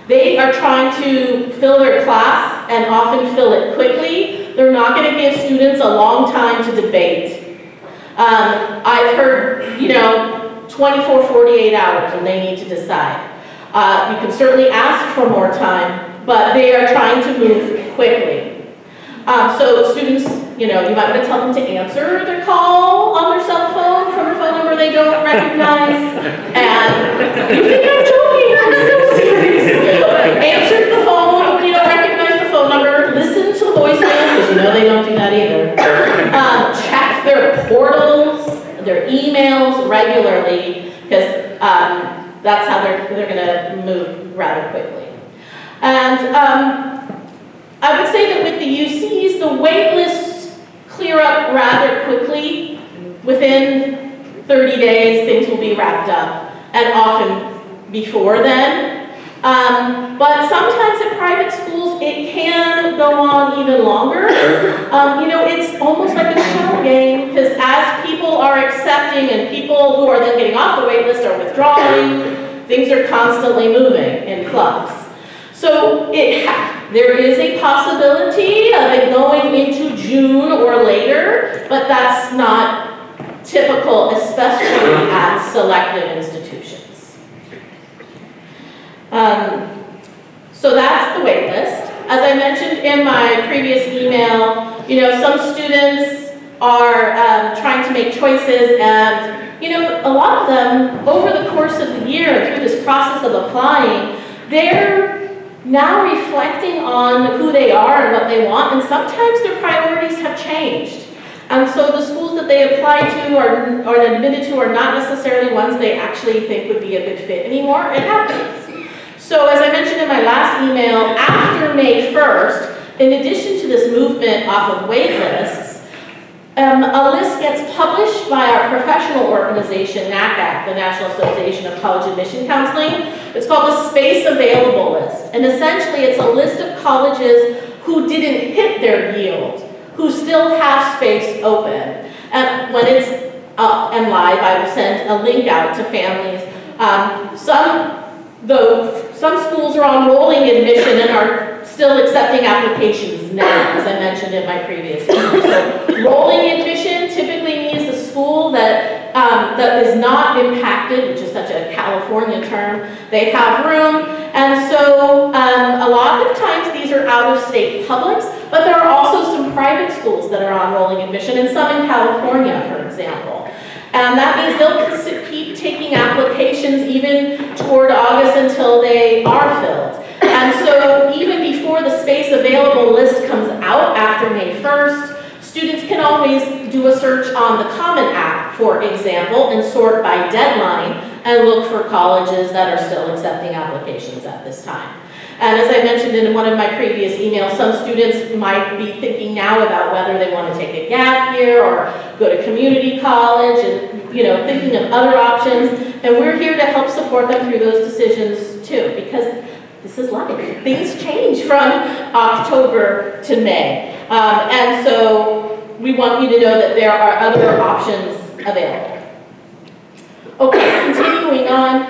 They are trying to fill their class and often fill it quickly. They're not going to give students a long time to debate. I've heard, 24, 48 hours and they need to decide. You can certainly ask for more time, but they are trying to move quickly. So students, you might want to tell them to answer their call on their cell phone from a phone number they don't recognize. And you think I'm joking, I'm so serious. Answer the phone when you don't recognize the phone number. Listen to the voicemail, because they don't do that either. Check their portals, their emails regularly, because that's how they're going to move rather quickly. And I would say that with the UCs, the wait lists clear up rather quickly. Within 30 days, things will be wrapped up, and often before then. But sometimes at private schools, it can go on even longer. It's almost like a shell game, because as people are accepting and people who are then getting off the wait list are withdrawing, things are constantly moving in flux. So there is a possibility of it going into June or later, but that's not typical, especially at selective institutions. So that's the wait list. As I mentioned in my previous email, some students are trying to make choices, and a lot of them over the course of the year through this process of applying, they're now reflecting on who they are and what they want, and sometimes their priorities have changed. And so the schools that they apply to or admitted to are not necessarily ones they actually think would be a good fit anymore. It happens. So as I mentioned in my last email, after May 1st, in addition to this movement off of wait lists, a list gets published by our professional organization, NACAC, the National Association of College Admission Counseling. It's called the Space Available List. And essentially, it's a list of colleges who didn't hit their yield, who still have space open. And when it's up and live, I will send a link out to families. Some schools are on rolling admission and are still accepting applications now, as I mentioned in my previous email. So rolling admission typically means the school that is not impacted, which is such a California term. They have room, and so a lot of times these are out-of-state publics, but there are also some private schools that are on rolling admission, and some in California, for example. And that means they'll keep taking applications even toward August until they are filled. And so even before the space available list comes out after May 1st, students can always do a search on the Common App, for example, and sort by deadline and look for colleges that are still accepting applications at this time. And as I mentioned in one of my previous emails, some students might be thinking now about whether they want to take a gap year or go to community college and, thinking of other options. And we're here to help support them through those decisions too, because this is life. Things change from October to May. And so we want you to know that there are other options available. Okay, continuing on.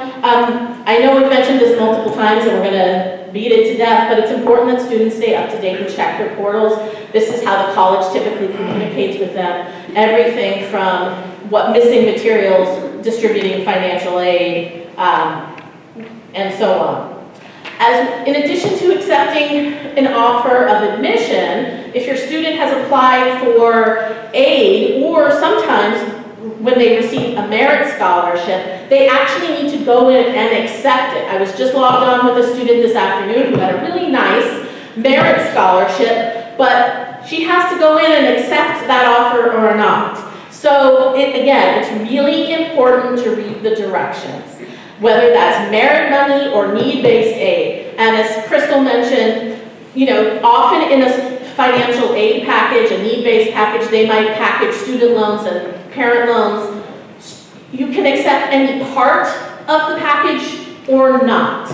I know we've mentioned this multiple times and we're going to beat it to death, but it's important that students stay up to date and check their portals. This is how the college typically communicates with them. Everything from what missing materials, distributing financial aid, and so on. In addition to accepting an offer of admission, if your student has applied for aid, or sometimes when they receive a merit scholarship, they actually need to go in and accept it. I was just logged on with a student this afternoon who had a really nice merit scholarship, but she has to go in and accept that offer or not. So again, it's really important to read the directions, whether that's merit money or need-based aid. And as Crystal mentioned, often in a financial aid package, a need-based package, they might package student loans and parent loans. You can accept any part of the package or not.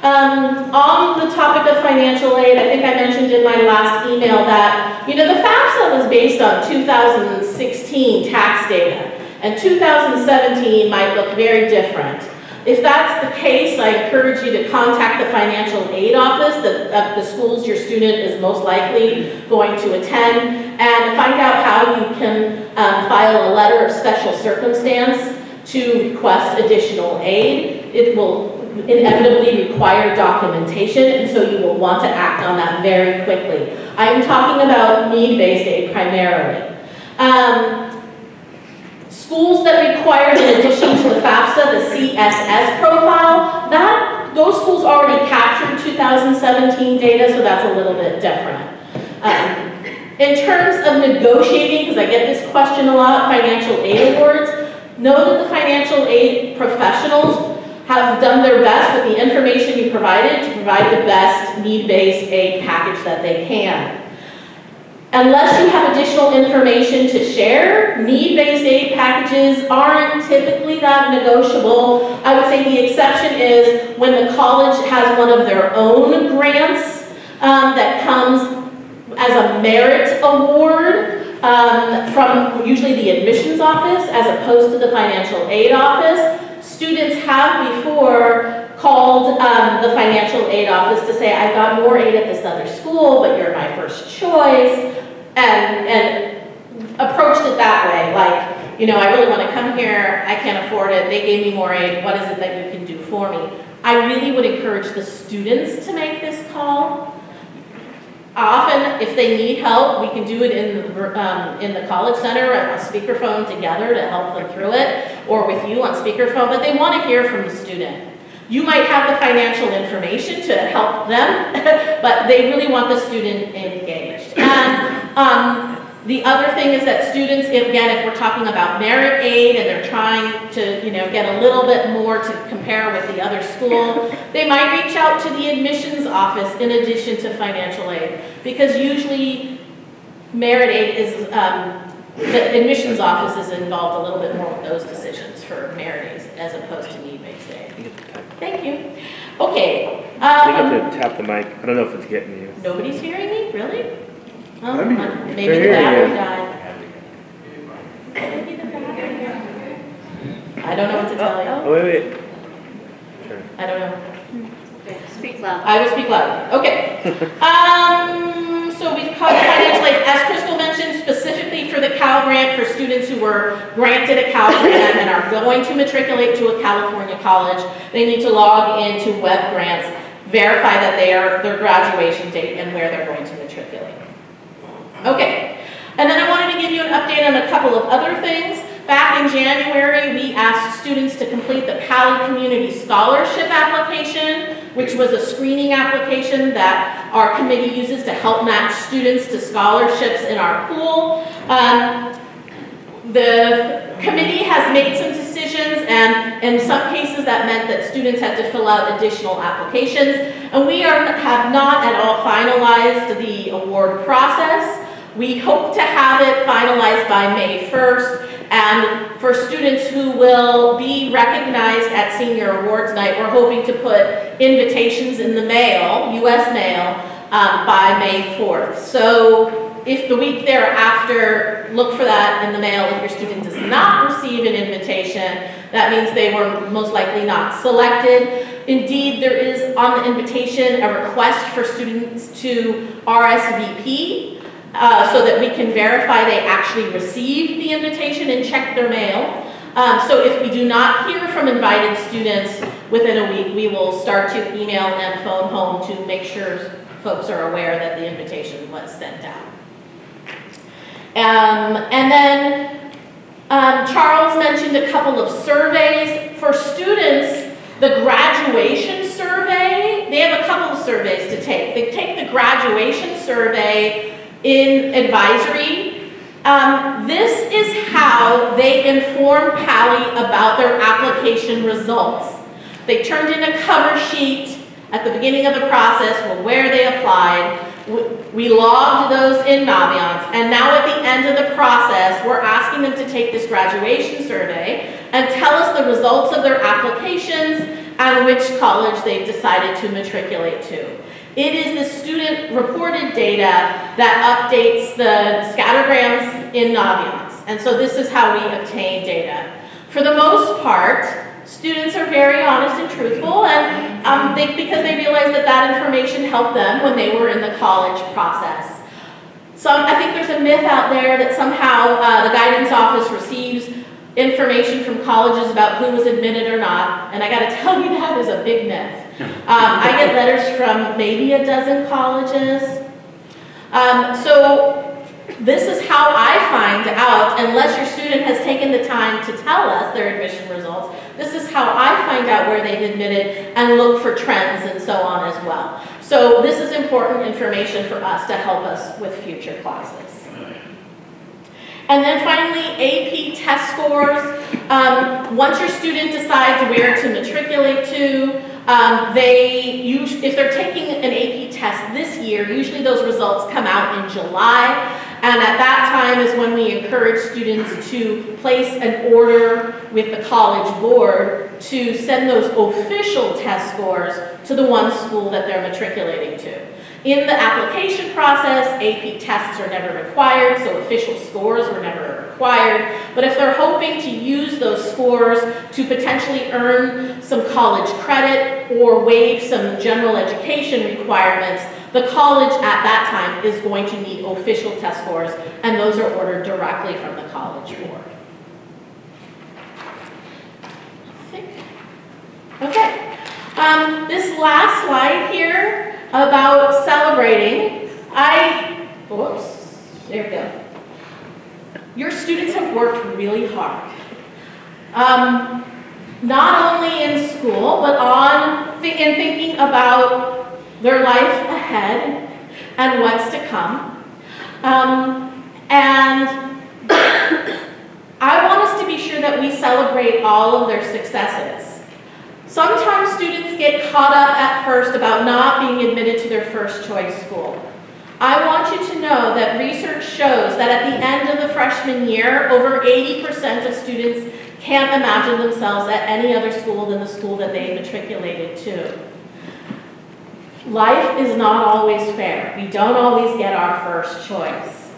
On the topic of financial aid, I think I mentioned in my last email that, the FAFSA was based on 2016 tax data, and 2017 might look very different. If that's the case, I encourage you to contact the financial aid office of the schools your student is most likely going to attend, and find out how you can file a letter of special circumstance to request additional aid. It will inevitably require documentation, and so you will want to act on that very quickly. I am talking about need-based aid primarily. Schools that required, in addition to the FAFSA, the CSS profile, those schools already captured 2017 data, so that's a little bit different. In terms of negotiating, because I get this question a lot, financial aid awards, know that the financial aid professionals have done their best with the information you provided to provide the best need-based aid package that they can. Unless you have additional information to share, need-based aid packages aren't typically that negotiable. I would say the exception is when the college has one of their own grants that comes as a merit award from usually the admissions office as opposed to the financial aid office. Students have before called the financial aid office to say, I got more aid at this other school, but you're my first choice, and approached it that way, like, you know, I really want to come here, I can't afford it, they gave me more aid, what is it that you can do for me? I really would encourage the students to make this call. Often, if they need help, we can do it in the college center on speakerphone together to help them through it, or with you on speakerphone, but they want to hear from the student. You might have the financial information to help them, but they really want the student engaged. And the other thing is that students, again, if we're talking about merit aid and they're trying to, you know, get a little bit more to compare with the other school, they might reach out to the admissions office in addition to financial aid, because usually merit aid is, the admissions office is involved a little bit more with those decisions for merit aid as opposed to need-based aid. Thank you. Okay. You have to tap the mic. I don't know if it's getting you. Nobody's hearing me? Really? Oh, I mean, maybe the battery died. Maybe the battery died. I don't know what to tell you. Oh, wait. Sure. I don't know. Okay, speak loud. I will speak loud. Okay. So we've covered financial aid, as Crystal mentioned, specifically for the Cal Grant for students who were granted a Cal Grant and are going to matriculate to a California college. They need to log into Web Grants, verify that they are their graduation date and where they're going to matriculate. Okay. And then I wanted to give you an update on a couple of other things. Back in January, we asked students to complete the Paly Community Scholarship application, which was a screening application that our committee uses to help match students to scholarships in our pool. The committee has made some decisions, and in some cases that meant that students had to fill out additional applications. And we have not at all finalized the award process. We hope to have it finalized by May 1st. And for students who will be recognized at Senior Awards Night, we're hoping to put invitations in the mail, U.S. mail, by May 4th. So if the week thereafter, look for that in the mail. If your student does not receive an invitation, that means they were most likely not selected. Indeed, there is on the invitation a request for students to RSVP. So that we can verify they actually received the invitation and check their mail. So if we do not hear from invited students within a week, we will start to email and phone home to make sure folks are aware that the invitation was sent out. And then Charles mentioned a couple of surveys. For students, the graduation survey, they have a couple of surveys to take. They take the graduation survey in advisory. This is how they inform Paly about their application results. They turned in a cover sheet at the beginning of the process where they applied. We logged those in Naviance, and now at the end of the process, we're asking them to take this graduation survey and tell us the results of their applications and which college they've decided to matriculate to. It is the student-reported data that updates the scattergrams in Naviance. And so this is how we obtain data. For the most part, students are very honest and truthful, and because they realize that that information helped them when they were in the college process. So I think there's a myth out there that somehow the guidance office receives information from colleges about who was admitted or not, and I gotta tell you that is a big myth. I get letters from maybe a dozen colleges. So this is how I find out, unless your student has taken the time to tell us their admission results, this is how I find out where they've admitted and look for trends and so on as well. So this is important information for us to help us with future classes. And then finally, AP test scores. Once your student decides where to matriculate to, if they're taking an AP test this year, usually those results come out in July. And at that time is when we encourage students to place an order with the college board to send those official test scores to the one school that they're matriculating to. In the application process, AP tests are never required, so official scores were never required. But if they're hoping to use those scores to potentially earn some college credit or waive some general education requirements, the college at that time is going to need official test scores, and those are ordered directly from the college board. Okay. This last slide here about celebrating, whoops, there we go. Your students have worked really hard. Not only in school, but in thinking about their life ahead and what's to come. And I want us to be sure that we celebrate all of their successes. Sometimes students get caught up at first about not being admitted to their first choice school. I want you to know that research shows that at the end of the freshman year, over 80% of students can't imagine themselves at any other school than the school that they matriculated to. Life is not always fair. We don't always get our first choice.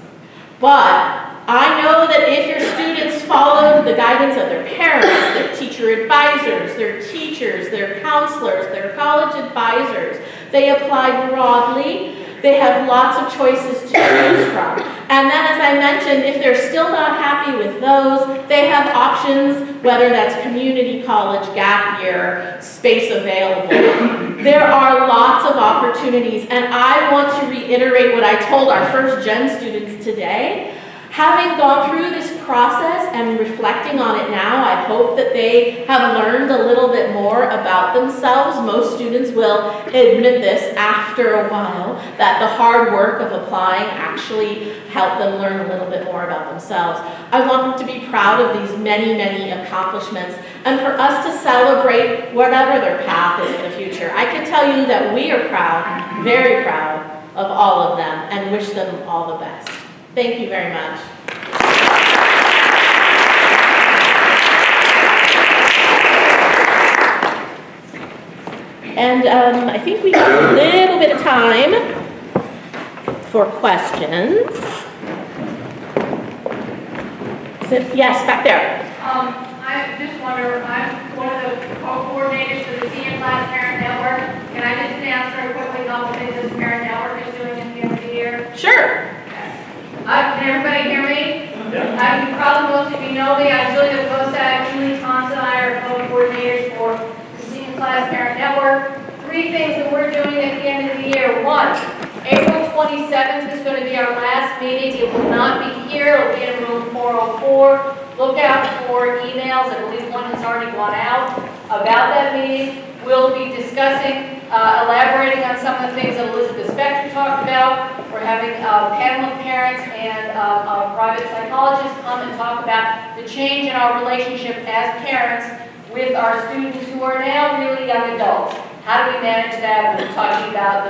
But I know that if your students followed the guidance of their parents, their teacher advisors, their teachers, their counselors, their college advisors, they applied broadly, they have lots of choices to choose from. And then, as I mentioned, if they're still not happy with those, they have options, whether that's community college, gap year, space available. There are lots of opportunities, and I want to reiterate what I told our first gen students today. Having gone through this process and reflecting on it now, I hope that they have learned a little bit more about themselves. Most students will admit this after a while, that the hard work of applying actually helped them learn a little bit more about themselves. I want them to be proud of these many, many accomplishments, and for us to celebrate whatever their path is in the future. I can tell you that we are proud, very proud of all of them, and wish them all the best. Thank you very much. And I think we have a little bit of time for questions. Yes, back there. I just wonder, I'm one of the co-coordinators for the Senior Class Parent Network. Can I just announce very quickly a couple things this Parent Network is doing at the end of the year? Sure. Can everybody hear me? Yeah. Probably most of you know me. I'm Julia Bosak, Julie Thompson, and I are co-coordinators for the Senior Class Parent Network. 3 things that we're doing at the end of the year. 1, April 27th is going to be our last meeting. It will not be here. It will be in room 404. Look out for emails. I believe one has already gone out about that meeting. We'll be discussing, elaborating on some of the things that Elizabeth Spector talked about. We're having a panel of parents and a private psychologist come and talk about the change in our relationship as parents with our students who are now really young adults. How do we manage that? We're talking about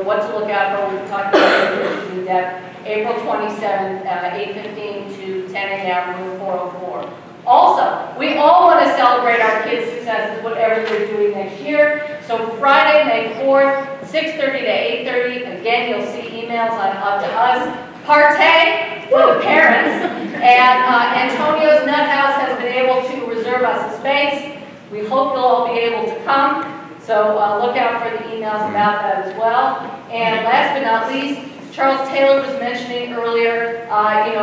what to look out for. We're talking about those in depth. April 27th, 8:15 to 10 a.m., room 404. Also, we all want to celebrate our kids' successes, whatever they're doing next year. So Friday, May 4th, 6:30 to 8:30. Again, you'll see emails on Up to Us. Partay for the parents. And Antonio's Nut House has been able to reserve us a space. We hope you'll all be able to come. So look out for the emails about that as well. And last but not least, Charles Taylor was mentioning earlier,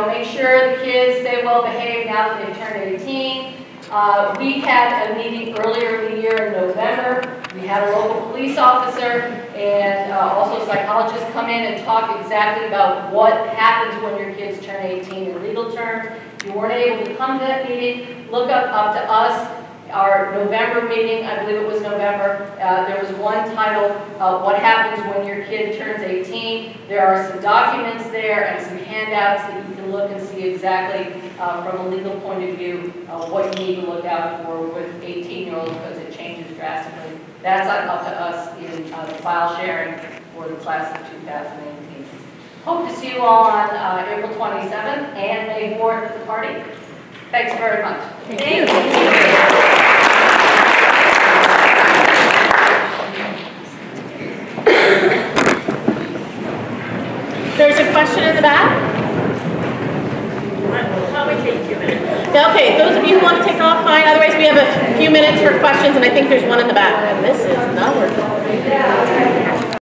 make sure the kids stay well behaved now that they've turned 18. We had a meeting earlier in the year in November. We had a local police officer and also psychologists come in and talk exactly about what happens when your kids turn 18 in legal terms. If you weren't able to come to that meeting, look up to Us. Our November meeting, I believe it was November, there was one titled, What Happens When Your Kid Turns 18. There are some documents there and some handouts that you can look and see exactly from a legal point of view what you need to look out for with 18-year-olds because it changes drastically That's up to us in the file sharing for the class of 2018. Hope to see you all on April 27th and May 4th at the party. Thanks very much. Thank you. There's a question in the back? Probably take 2 minutes. Yeah, okay, those of you who want to take off, fine. Otherwise, we have a few minutes for questions, and I think there's one in the back. And this is not working.